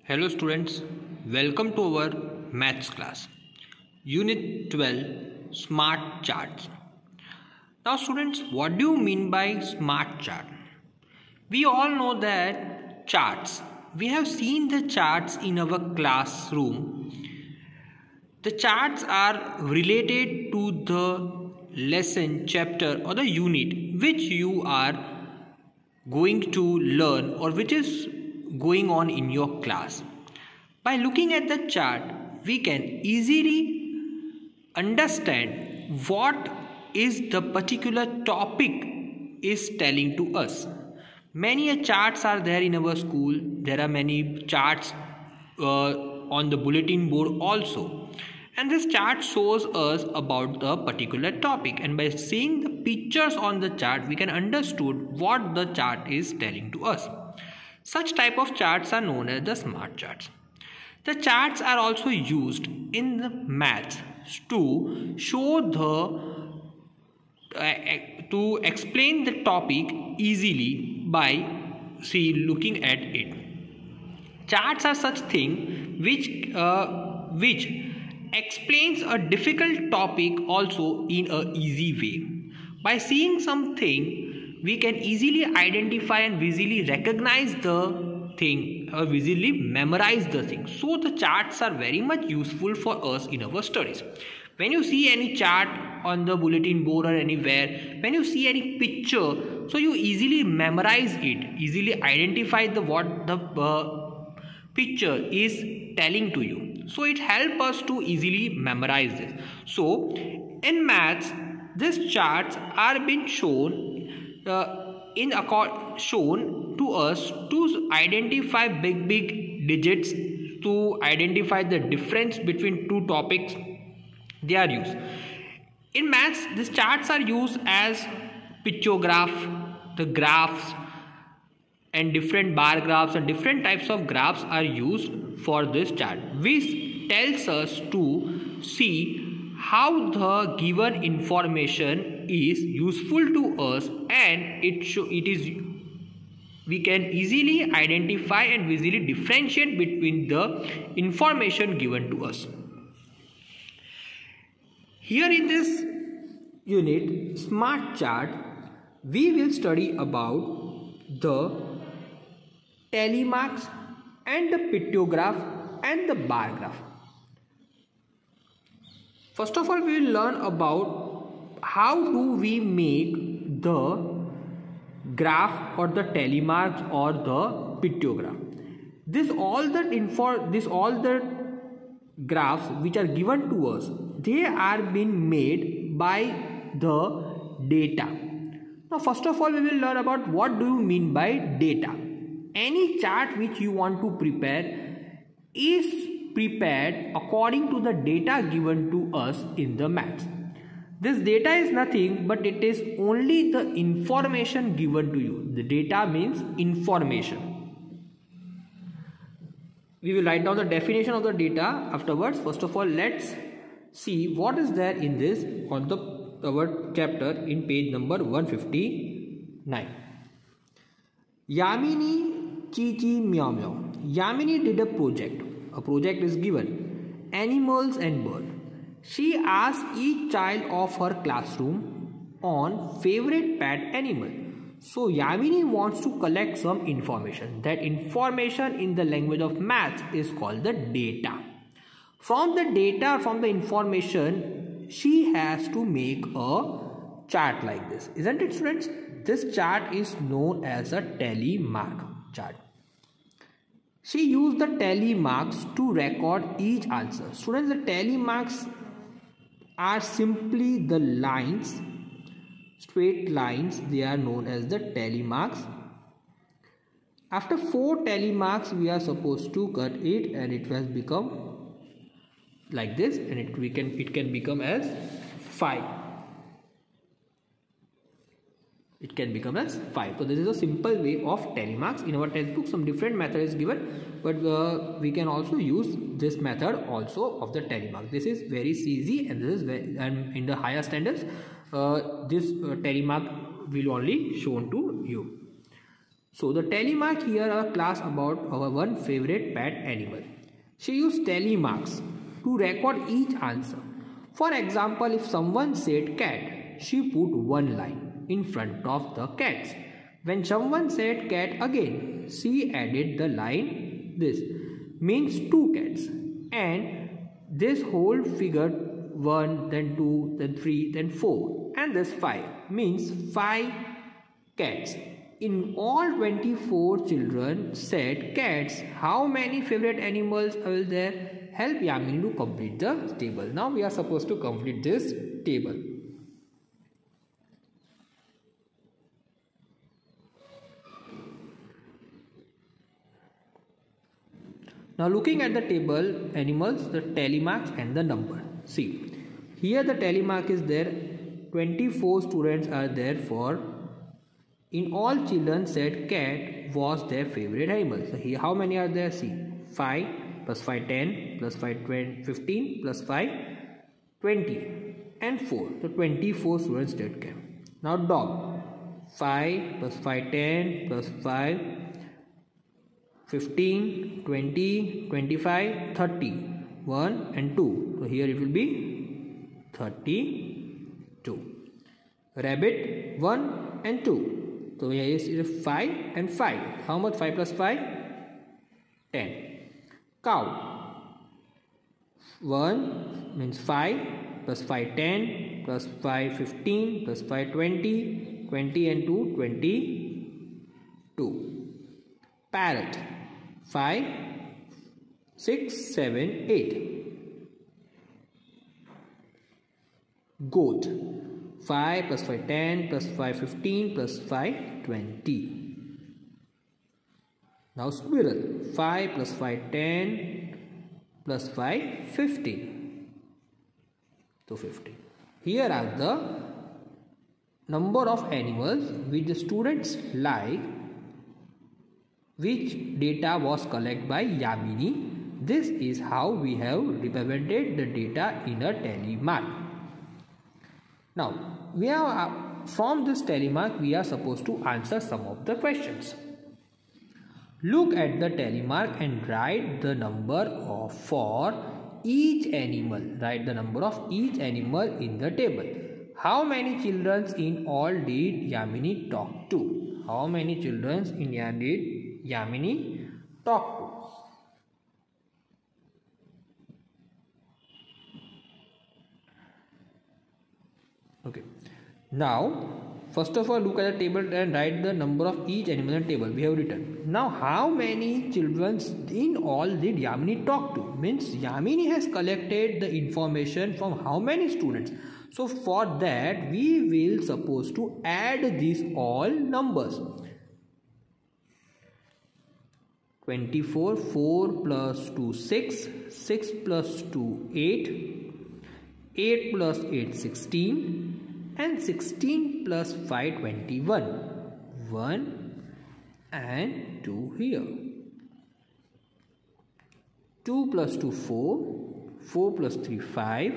Hello students, welcome to our maths class. Unit 12 Smart Charts. Now students, what do you mean by smart chart? We all know that charts. We have seen the charts in our classroom. The charts are related to the lesson, chapter or the unit which you are going to learn or which is going on in your class. By looking at the chart, we can easily understand what is the particular topic is telling to us. Many charts are there in our school. There are many charts on the bulletin board also. And this chart shows us about the particular topic, and by seeing the pictures on the chart we can understand what the chart is telling to us. Such type of charts are known as the smart charts. The charts are also used in the maths to show to explain the topic easily by looking at it. Charts are such thing which explains a difficult topic also in a easy way. By seeing something, we can easily identify and visually recognize the thing or visually memorize the thing. So the charts are very much useful for us in our studies. When you see any chart on the bulletin board or anywhere, when you see any picture, so you easily memorize it, easily identify what the picture is telling to you. So it helps us to easily memorize this. So in maths, these charts are being shown shown to us to identify big digits, to identify the difference between two topics. They are used in maths. These charts are used as pictograph, the graphs, and different bar graphs and different types of graphs are used for this chart, which tells us to see how the given information is useful to us, and we can easily identify and visually differentiate between the information given to us. Here in this unit, smart chart, we will study about the tally marks and the pictograph and the bar graph. First of all, we will learn about how do we make the graph or the tally marks or the pictograph. All the graphs which are given to us, they are being made by the data. Now first of all, we will learn about what do you mean by data. Any chart which you want to prepare is prepared according to the data given to us in the maths. This data is nothing but it is only the information given to you. The data means information. We will write down the definition of the data afterwards. First of all, let's see what is there in this on our chapter in page number 159. Yamini Chi Meow Meow. Yamini did a project. A project is given. Animals and bird. She asked each child of her classroom on favorite pet animal. So Yamini wants to collect some information. That information in the language of maths is called the data. From the data, from the information, she has to make a chart like this. Isn't it, students? This chart is known as a tally mark chart. She used the tally marks to record each answer. Students, the tally marks are simply the lines, straight lines. They are known as the tally marks. After 4 tally marks, we are supposed to cut it, and it has become like this, and it can become as 5. It can become as 5. So this is a simple way of tally marks. In our textbook some different method is given, but we can also use this method also of the tally mark. This is very easy, and this is and in the higher standards this tally mark will only shown to you. So the tally mark here are class about our one favorite pet animal. She used tally marks to record each answer. For example, if someone said cat, she put one line in front of the cats. When someone said cat again, she added the line. This means two cats, and this whole figure 1, then 2, then 3, then 4, and this 5 means 5 cats. In all 24 children said cats. How many favorite animals are there? Help Yamini to complete the table. Now we are supposed to complete this table. Now looking at the table, animals, the tally marks and the number. See, here the tally mark is there. 24 students are there for. In all children said cat was their favorite animal. So here how many are there? See, 5 plus 5 10 plus 5 20, 15 plus 5 20 and 4. So 24 students did cat. Now dog, 5 plus 5 10 plus 5 15 20 25 30, 1 and 2. So here it will be 32. Rabbit, 1 and 2. So here is 5 and 5. How much 5 plus 5? 10. Cow, 1 means 5 plus 5 10 plus 5 15 plus 5 20, 20 and 2 22. Parrot, 5 6 7 8. Goat, 5 plus 5 10 plus 5 15 plus 5 20. Now squirrel, 5 plus 5 10 plus 5 15. So 15. Here are the number of animals which the students like, which data was collected by Yamini. This is how we have represented the data in a tally mark. Now, from this tally mark, we are supposed to answer some of the questions. Look at the tally mark and write the number for each animal. Write the number of each animal in the table. How many children in all did Yamini talk to? How many children in did Yamini talk to? Okay. Now, first of all, look at the table and write the number of each animal in the table. We have written. Now, how many children in all did Yamini talk to? Means Yamini has collected the information from how many students. So, for that, we will supposed to add these all numbers. 24, 4 plus 2, 6, 6 plus 2, 8, 8 plus 8, 16. And 16 plus 5, 21. 1 and 2 here. 2 plus 2, 4. 4 plus 3, 5.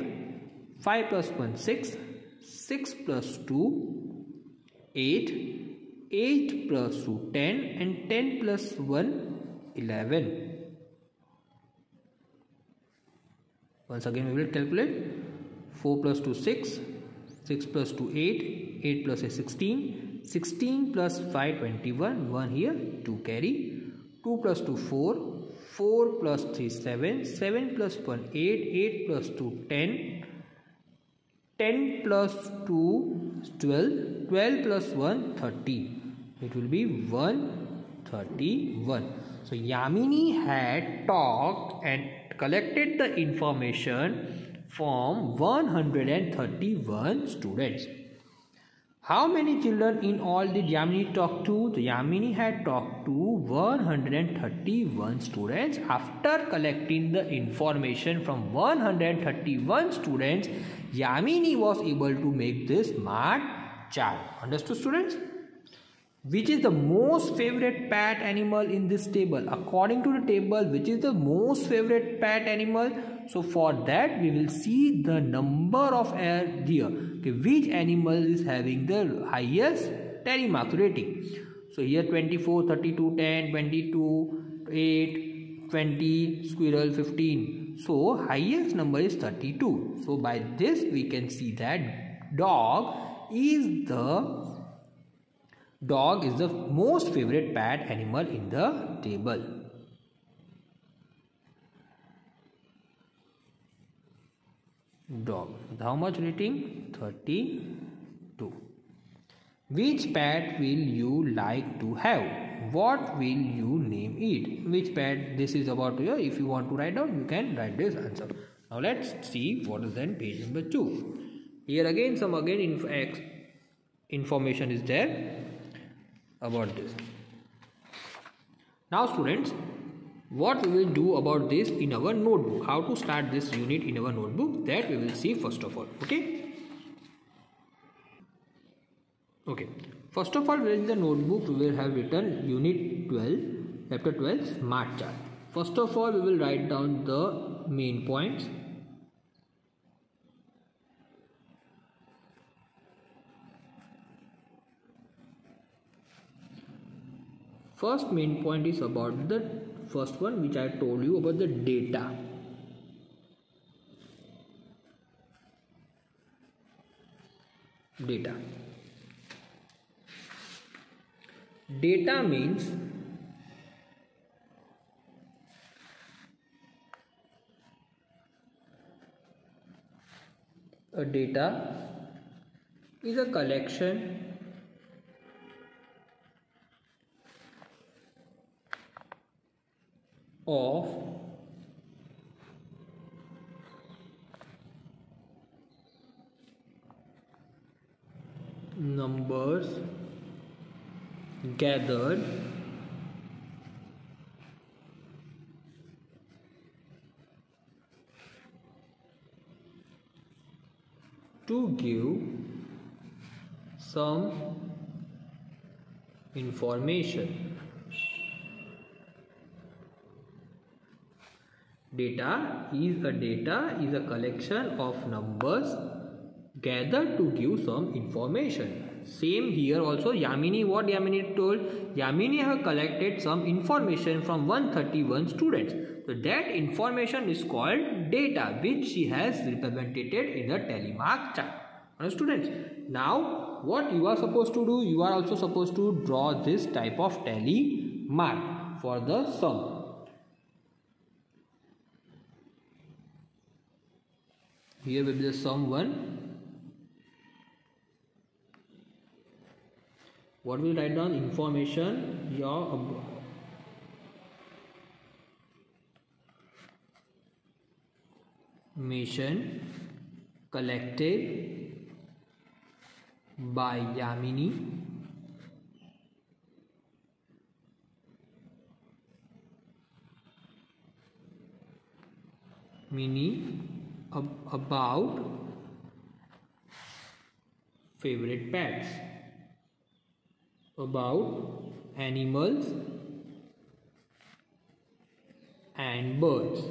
5 plus 1, 6. 6 plus 2, 8. 8 plus 2, 10. And 10 plus 1, 11. Once again we will calculate. 4 plus 2, 6. 6 plus 2, 8, 8 plus 8, 16, 16 plus 5, 21, 1 here, 2 carry, 2 plus 2, 4, 4 plus 3, 7, 7 plus 1, 8, 8 plus 2, 10, 10 plus 2, 12, 12 plus 1, 13. It will be 131. So Yamini had talked and collected the information from 131 students. How many children in all did Yamini talk to? The Yamini had talked to 131 students. After collecting the information from 131 students, Yamini was able to make this smart chart. Understood, students? Which is the most favorite pet animal in this table? According to the table, which is the most favorite pet animal? So for that, we will see the number of deer. Okay, which animal is having the highest tally mark rating? So here 24, 32, 10, 22, 8, 20, squirrel 15. So highest number is 32. So by this we can see that dog is the most favorite pet animal in the table. Dog. How much rating? 32. Which pet will you like to have? What will you name it? Which pet? This is about here. If you want to write down, you can write this answer. Now let's see what is then page number 2. Here again information is there about this. Now students, what we will do about this in our notebook, how to start this unit in our notebook, that we will see first of all. Okay, first of all, in the notebook we will have written unit 12, chapter 12, smart chart. First of all, we will write down the main points. First main point is about the first one, which I told you about the data. Data means a data is a collection of numbers gathered to give some information. Data is a collection of numbers gathered to give some information. Same here also. Yamini, what Yamini told? Yamini have collected some information from 131 students. So that information is called data, which she has represented in a telemark chart. Students, now what you are supposed to do? You are also supposed to draw this type of telemark for the sum. Here will be the sum 1. What will write down? Information collected by Yamini about favorite pets, about animals and birds.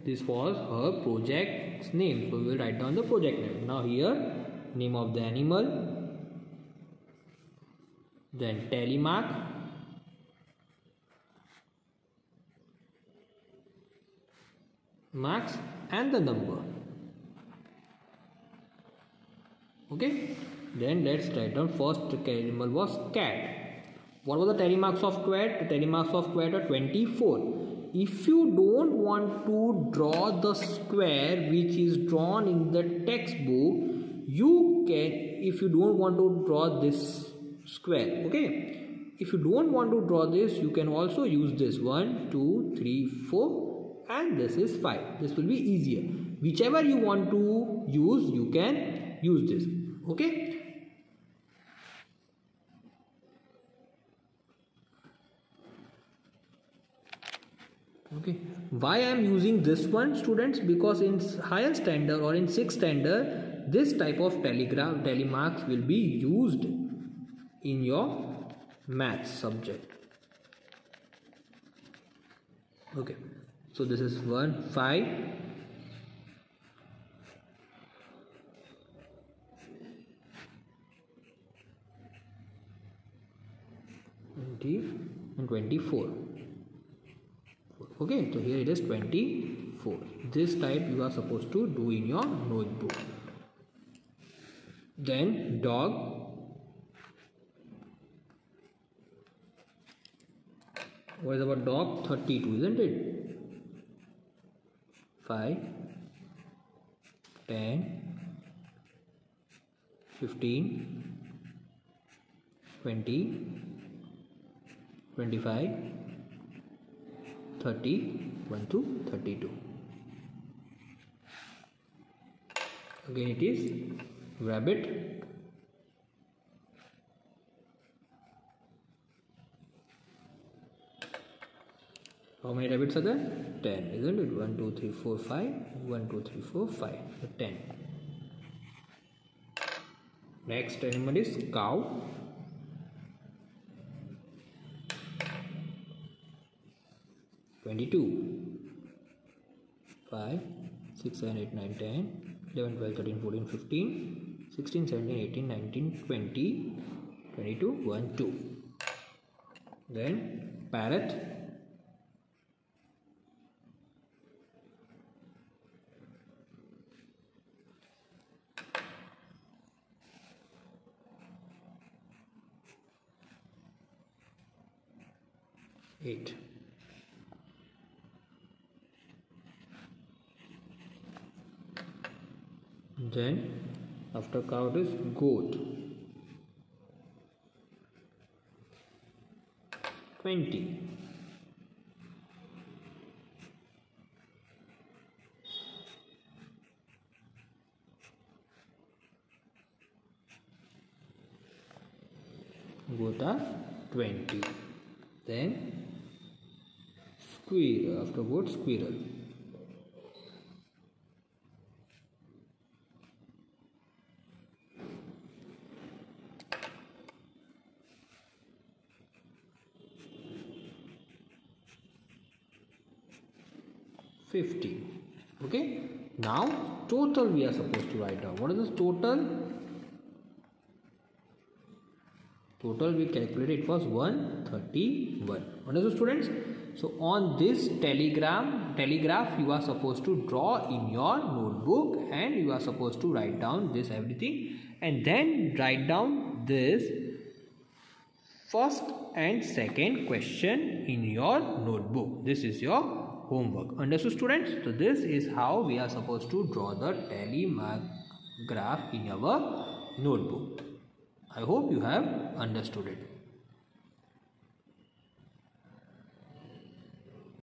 This was her project's name, so we will write down the project name. Now here, name of the animal, then telemark, marks and the number. Okay, then let's write down. First animal was cat. What was the telemarks of cat? The telemarks of cat are 24. If you don't want to draw the square which is drawn in the textbook, you can, if you don't want to draw this square, okay, if you don't want to draw this, you can also use this 1, 2, 3, 4 and this is 5. This will be easier. Whichever you want to use, you can use this. Okay. Okay, why I am using this one, students? Because in higher standard or in 6th standard, this type of telemarks will be used in your maths subject. Okay, so this is 1, 5. 24. Okay, so here it is 24. This type you are supposed to do in your notebook. Then dog. What is about dog? 32, isn't it? 5, 10, 15, 20, 25, 30, 1 to 32. Again it is rabbit. How many rabbits are there? 10, isn't it? 1, 2, 3, 4, 5. 1, 2, 3, 4, 5. 10. Next animal is cow. (22) 5, 6, 7, 8, 9, 10, 11, 12, 13, 14, 15, 16, 17, 18, 19, 20, 22, 1, 2. Then parrot. (8). Then after cow it is goat. 20. Goat are 20. Then squirrel. After goat, squirrel. 50. Okay, now total we are supposed to write down. What is this total? Total we calculated, it was 131. Understood, students? So on this telegraph you are supposed to draw in your notebook, and you are supposed to write down this everything, and then write down this first and second question in your notebook. This is your homework. Understood, students? So this is how we are supposed to draw the telegraph in our notebook. I hope you have understood it.